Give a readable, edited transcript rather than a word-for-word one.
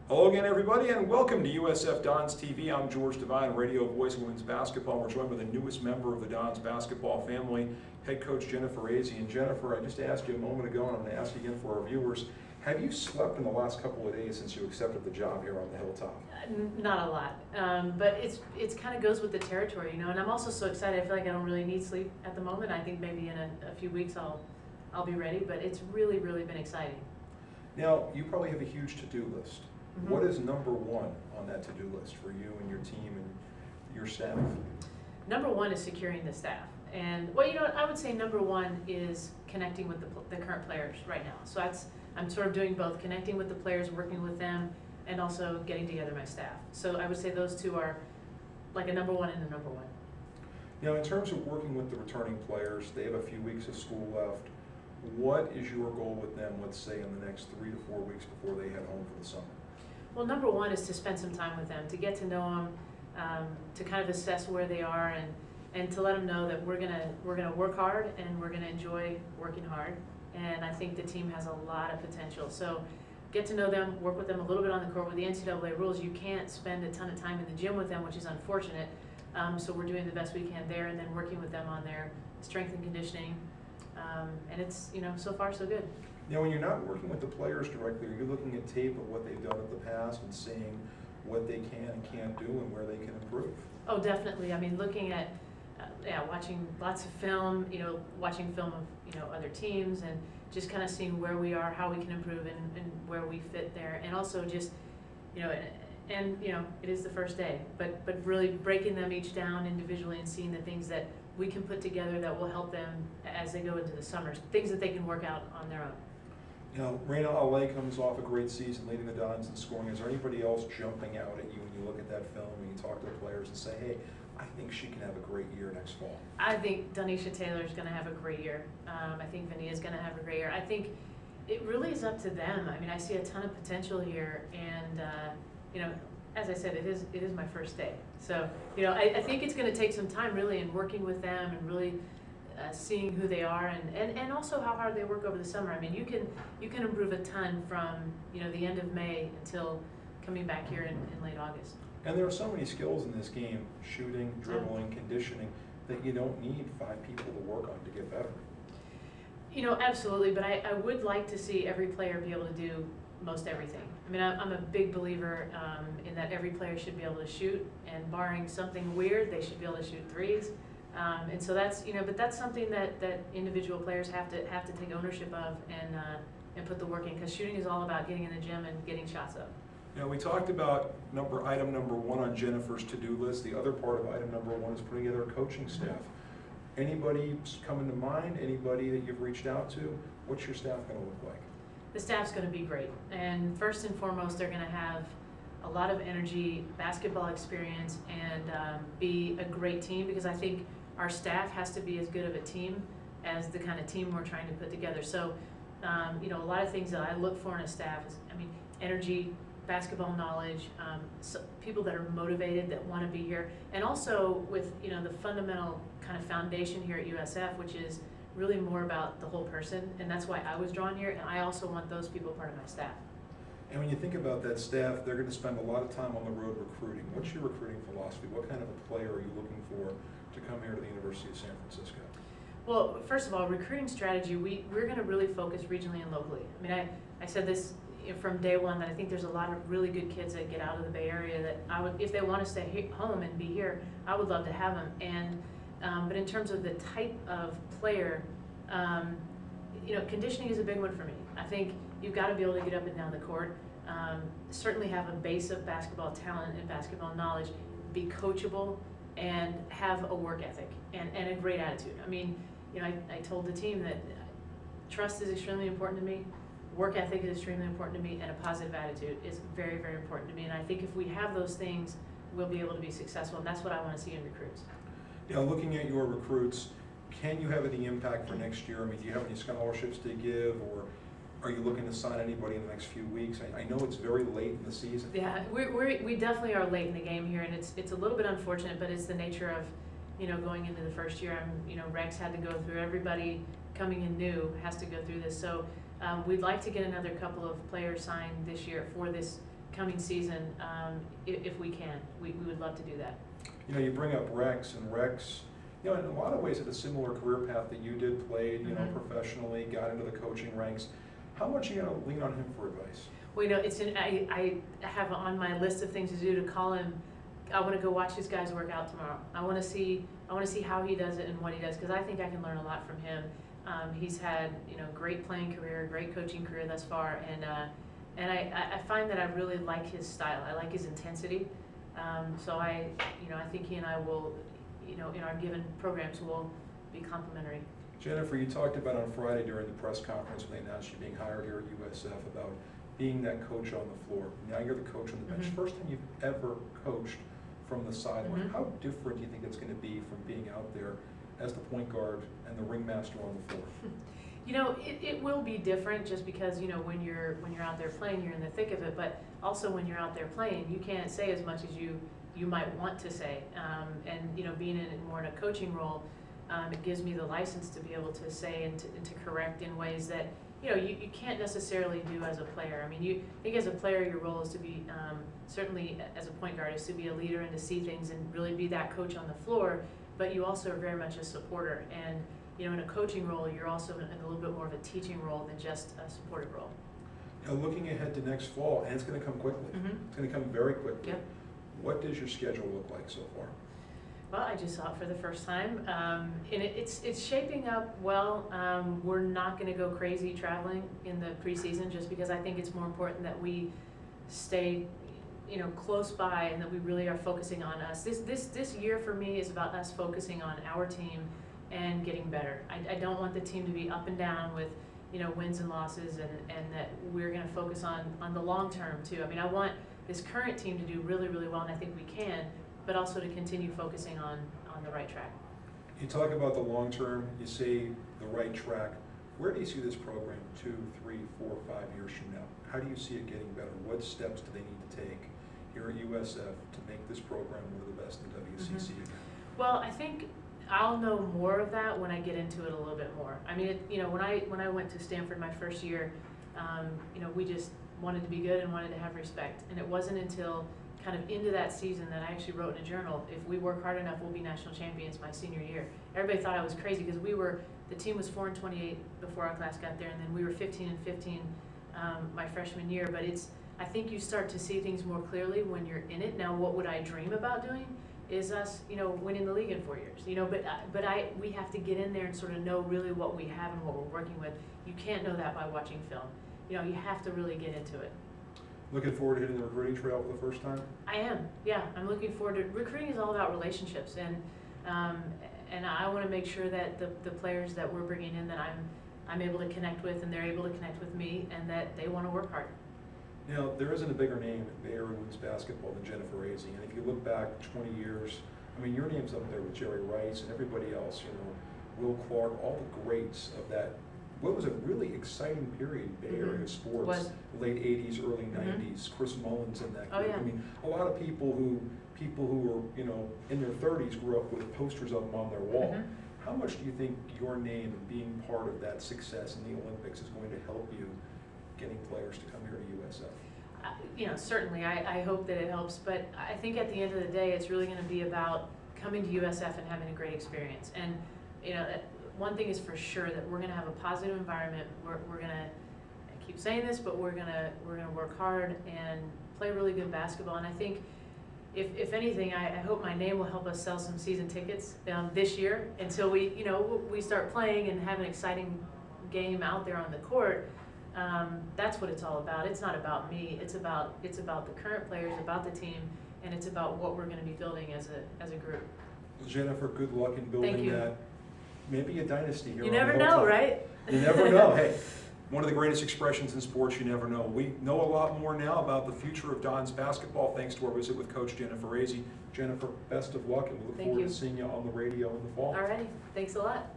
Hello again, everybody, and welcome to USF Dons TV. I'm George Devine, radio voice of women's basketball. We're joined with the newest member of the Dons basketball family, head coach Jennifer Azzi. And Jennifer, I just asked you a moment ago, and I'm going to ask you again for our viewers, have you slept in the last couple of days since you accepted the job here on the Hilltop? Not a lot, but it's kind of goes with the territory, you know. And I'm also so excited. I feel like I don't really need sleep at the moment. I think maybe in a few weeks I'll be ready. But it's really been exciting. Now, you probably have a huge to-do list. Mm-hmm. What is number one on that to-do list for you and your team and your staff? Number one is securing the staff. And, well, you know what, I would say number one is connecting with the current players right now. So I'm sort of doing both, connecting with the players, working with them, and also getting together my staff. So I would say those two are like a number one and a number one. Now, in terms of working with the returning players, they have a few weeks of school left. What is your goal with them, let's say, in the next 3 to 4 weeks before they head home for the summer? Well, number one is to spend some time with them, to get to know them, to kind of assess where they are, and to let them know that we're gonna work hard and we're gonna enjoy working hard. And I think the team has a lot of potential. So get to know them, work with them a little bit on the court. With the NCAA rules, you can't spend a ton of time in the gym with them, which is unfortunate. So we're doing the best we can there, and then working with them on their strength and conditioning. And it's, you know, so far so good. Now, when you're not working with the players directly, are you looking at tape of what they've done in the past and seeing what they can and can't do and where they can improve? Oh, definitely. I mean, looking at, watching lots of film, you know, watching film of, you know, other teams, and just kind of seeing where we are, how we can improve, and where we fit there. And also just, you know, and you know, it is the first day, but really breaking them each down individually and seeing the things that we can put together that will help them as they go into the summer, things that they can work out on their own. Now, Raina Ale comes off a great season leading the Dons in scoring. Is there anybody else jumping out at you when you look at that film and you talk to the players and say, hey, I think she can have a great year next fall? I think Donisha Taylor is going to have a great year. I think Vinny is going to have a great year. I think it really is up to them. I mean, I see a ton of potential here, and you know, as I said, it is my first day. So, you know, I think it's going to take some time really in working with them and really seeing who they are, and also how hard they work over the summer. I mean, you can improve a ton from, you know, the end of May until coming back here in late August. And there are so many skills in this game, shooting, dribbling, conditioning, that you don't need 5 people to work on to get better. You know, absolutely, but I would like to see every player be able to do most everything. I mean, I'm a big believer in that every player should be able to shoot, and barring something weird, they should be able to shoot threes. And so that's, you know, but that's something that individual players have to take ownership of and put the work in, because shooting is all about getting in the gym and getting shots up. You know, we talked about item number one on Jennifer's to-do list. The other part of item number one is putting together a coaching staff. Anybody coming to mind? Anybody that you've reached out to? What's your staff going to look like? The staff's going to be great, and first and foremost, they're going to have a lot of energy, basketball experience, and be a great team, because I think our staff has to be as good of a team as the kind of team we're trying to put together. So, you know, a lot of things that I look for in a staff is, I mean, energy, basketball knowledge, so people that are motivated, that want to be here, and also with, you know, the fundamental kind of foundation here at USF, which is really more about the whole person, and that's why I was drawn here, and I also want those people part of my staff. And when you think about that staff, they're going to spend a lot of time on the road recruiting. What's your recruiting philosophy? What kind of a player are you looking for to come here to the University of San Francisco? Well, first of all, recruiting strategy, we're going to really focus regionally and locally. I mean, I said this from day one, that I think there's a lot of really good kids that get out of the Bay Area that I would, if they want to stay home and be here, I would love to have them. And but in terms of the type of player, you know, conditioning is a big one for me. I think you've got to be able to get up and down the court, certainly have a base of basketball talent and basketball knowledge, be coachable, and have a work ethic and a great attitude. I mean, you know, I told the team that trust is extremely important to me, work ethic is extremely important to me, and a positive attitude is very important to me. And I think if we have those things, we'll be able to be successful, and that's what I want to see in recruits. Now, looking at your recruits, can you have any impact for next year? I mean, do you have any scholarships to give, or are you looking to sign anybody in the next few weeks? I know it's very late in the season. Yeah, we definitely are late in the game here, and it's a little bit unfortunate, but it's the nature of, you know, going into the first year. You know, Rex had to go through, everybody coming in new has to go through this. So we'd like to get another couple of players signed this year for this coming season, if we can. We would love to do that. You know, you bring up Rex, and Rex, you know, in a lot of ways had a similar career path that you did, played, you know, professionally, got into the coaching ranks. How much are you going to lean on him for advice? Well, you know, I have on my list of things to do to call him. I want to go watch his guys work out tomorrow. I want to see how he does it and what he does, because I think I can learn a lot from him. He's had, you know, great playing career, great coaching career thus far, and I find that I really like his style. I like his intensity. So I think he and I will, you know, in our given programs will be complementary. Jennifer, you talked about on Friday during the press conference when they announced you being hired here at USF about being that coach on the floor. Now you're the coach on the bench. First time you've ever coached from the sideline. How different do you think it's going to be from being out there as the point guard and the ringmaster on the floor? You know, it will be different, just because, you know, when you're out there playing, you're in the thick of it. But also when you're out there playing, you can't say as much as you might want to say. And you know, being more in a coaching role, it gives me the license to be able to say and to correct in ways that, you know, you can't necessarily do as a player. I mean, I think as a player, your role is to be, certainly as a point guard, is to be a leader and to see things and really be that coach on the floor. But you also are very much a supporter. And you know, in a coaching role, you're also in a little bit more of a teaching role than just a supportive role. Now, looking ahead to next fall, and it's going to come quickly. It's going to come very quickly. Yep. What does your schedule look like so far? Well, I just saw it for the first time, and it's shaping up well. We're not going to go crazy traveling in the preseason, just because I think it's more important that we stay, you know, close by, and that we really are focusing on us. This year for me is about us focusing on our team and getting better. I don't want the team to be up and down with, you know, wins and losses, and that we're going to focus on the long term too. I mean, I want this current team to do really, really well, and I think we can, but also to continue focusing on the right track. You talk about the long term, you say the right track. Where do you see this program 2, 3, 4, 5 years from now? How do you see it getting better? What steps do they need to take here at USF to make this program one of the best in WCC again? Well, I think I'll know more of that when I get into it a little bit more. I mean, you know, when I went to Stanford my first year, you know, we just wanted to be good and wanted to have respect. And it wasn't until kind of into that season that I actually wrote in a journal, if we work hard enough, we'll be national champions my senior year. Everybody thought I was crazy, because the team was 4-28 before our class got there, and then we were 15-15 my freshman year. But I think you start to see things more clearly when you're in it. Now, what would I dream about doing is us, you know, winning the league in 4 years, you know, but we have to get in there and sort of know really what we have and what we're working with. You can't know that by watching film. You know, you have to really get into it. Looking forward to hitting the recruiting trail for the first time? I am, yeah. I'm looking forward to, recruiting is all about relationships, and I want to make sure that the players that we're bringing in, that I'm able to connect with, and they're able to connect with me, and that they want to work hard. Now, there isn't a bigger name in Bay Area women's basketball than Jennifer Azzi, and if you look back 20 years, I mean, your name's up there with Jerry Rice and everybody else, you know, Will Clark, all the greats of that. What was a really exciting period in Bay Area sports, late 80s, early 90s, Chris Mullins in that group. Oh, yeah. I mean, a lot of people who were, you know, in their 30s grew up with posters of them on their wall. How much do you think your name and being part of that success in the Olympics is going to help you getting players to come here to USF? You know, certainly, I hope that it helps, but I think at the end of the day, it's really going to be about coming to USF and having a great experience. And, you know, one thing is for sure, that we're going to have a positive environment. We're going to, I keep saying this, but we're going to work hard and play really good basketball. And I think, if anything, I hope my name will help us sell some season tickets this year, until we start playing and have an exciting game out there on the court. That's what it's all about. It's not about me. It's about the current players, about the team, and it's about what we're going to be building as a group. Well, Jennifer, good luck in building that. Maybe a dynasty here. You never know, right? You never know. Hey, one of the greatest expressions in sports, you never know. We know a lot more now about the future of Dons basketball thanks to our visit with Coach Jennifer Azzi. Jennifer, best of luck, and we look forward to seeing you on the radio in the fall. All righty. Thanks a lot.